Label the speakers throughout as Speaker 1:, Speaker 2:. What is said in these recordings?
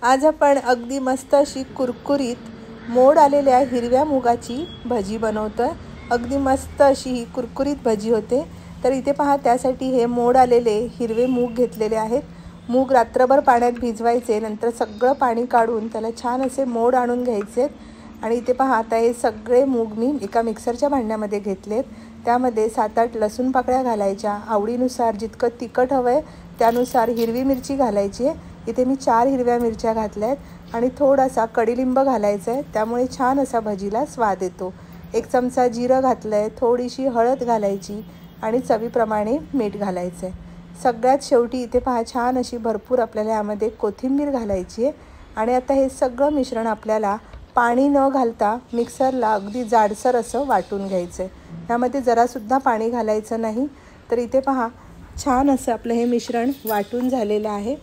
Speaker 1: आज आपण अगदी मस्त अशी कुरकुरीत मोड आलेल्या हिरव्या मुगाची भजी बनवतोय। अगदी मस्त अशी ही कुरकुरीत भजी होते। तर इथे पहा, त्यासाठी हे मोड आलेले हिरवे मूग घेतलेले आहेत। मूग रात्रभर पाण्यात भिजवायचे, नंतर सगळं पाणी काढून त्याला छान असे मोड आणून घ्यायचे। आणि इथे पहा, आता हे सगळे मूग मी एका मिक्सरच्या भांड्यामध्ये घेतलेत। त्यामध्ये 7-8 लसूण पाकळ्या घालायच्या, आवडीनुसार जितकं तिखट हवंय त्यानुसार हिरवी मिरची घालायची। इथे मी 4 हिरव्या मिरच्या घातल्यात आणि थोडासा कढीलिंब घालायचा आहे, त्यामुळे छान असा भजीला स्वाद येतो। 1 चमचा जिरं घातलंय, थोडीशी हळद घालायची आणि चवीप्रमाणे मीठ घालायचं आहे। सगळ्यात शेवटी इथे पहा, छान अशी भरपूर आपल्याला यामध्ये कोथिंबीर घालायची आहे। आणि आता हे सगळं मिश्रण आपल्याला पाणी न घालता मिक्सरला अगदी जाडसर असं वाटून घ्यायचं आहे। यामध्ये जरासुद्धा पाणी घालायचं नाही। तर इथे पहा, छान असं आपलं हे मिश्रण वाटून झालेलं आहे।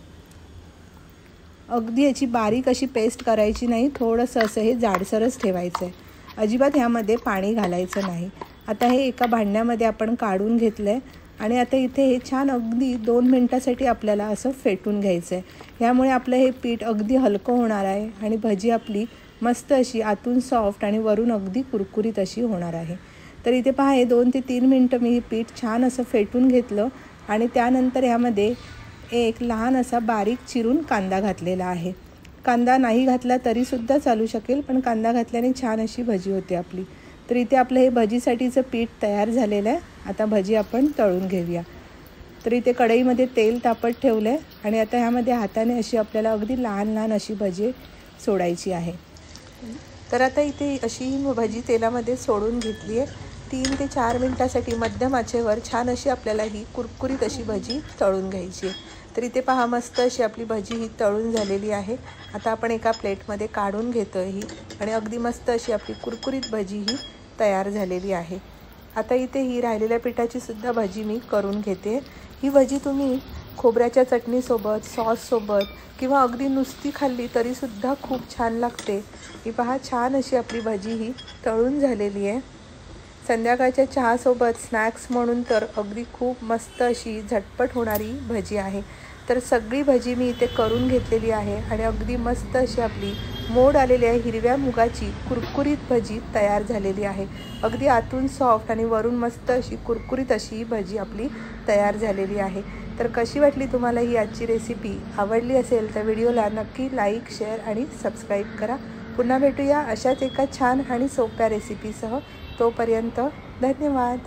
Speaker 1: अगदी याची बारीक अशी पेस्ट करायची नाही, थोडंसं असं हे जाडसरच ठेवायचं आहे। अजिबात ह्यामध्ये पाणी घालायचं नाही। आता हे एका भांड्यामध्ये आपण काढून घेतलं आहे आणि आता इथे हे छान अगदी 2 मिनिटासाठी आपल्याला असं फेटून घ्यायचं आहे। यामुळे आपलं हे पीठ अगदी हलकं होणार आहे आणि भजी आपली मस्त अशी आतून सॉफ्ट आणि वरून अगदी कुरकुरीत अशी होणार आहे। तर इथे पहा, हे 2 ते 3 मिनिटं मी हे पीठ छान असं फेटून घेतलं आणि त्यानंतर यामध्ये एक लहान असा बारीक चिरून कांदा घातलेला आहे। कांदा नाही घातला तरीसुद्धा चालू शकेल, पण कांदा घातल्याने छान अशी भजी होते आपली। तर इथे आपलं हे भजीसाठीचं पीठ तयार झालेलं आहे। आता भजी आपण तळून घेऊया। तर इथे कढईमध्ये तेल तापत ठेवलं आहे आणि आता ह्यामध्ये हाताने अशी आपल्याला अगदी लहान लहान अशी भजी सोडायची आहे। तर आता इथे अशी भजी तेलामध्ये सोडून घेतली आहे। 3 ते 4 मिनिटासाठी मध्यम आचेवर छान अशी आपल्याला ही कुरकुरीत अशी भजी तळून घ्यायची आहे। तर इथे पहा, मस्त अशी आपली भजी ही तळून झालेली आहे। आता आपण एका प्लेटमध्ये काढून घेतोय ही आणि अगदी मस्त अशी आपली कुरकुरीत भजी ही तयार झालेली आहे। आता इथे ही राहिलेल्या पिठाची सुद्धा भजी मी करून घेते। ही भजी तुम्ही खोबऱ्याच्या चटणीसोबत, सॉससोबत किंवा अगदी नुसती खाल्ली तरीसुद्धा खूप छान लागते। ही पहा, छान अशी आपली भजी ही तळून झालेली आहे। संध्याकाळच्या चहासोबत स्नॅक्स म्हणून तर अगदी खूप मस्त अशी झटपट होणारी भजी आहे। तर सगळी भजी मी इथे करून घेतलेली आहे आणि अगदी मस्त अशी आपली मोड आलेल्या हिरव्या मुगाची कुरकुरीत भजी तयार झालेली आहे। अगदी आतून सॉफ्ट आणि वरून मस्त अशी कुरकुरीत अशी ही भजी आपली तयार झालेली आहे। तर कशी वाटली तुम्हाला ही आजची रेसिपी? आवडली असेल तर व्हिडिओला नक्की लाईक, शेअर आणि सबस्क्राईब करा। पुन्हा भेटूया अशाच एका छान आणि सोप्या रेसिपीसह। तोपर्यंत धन्यवाद।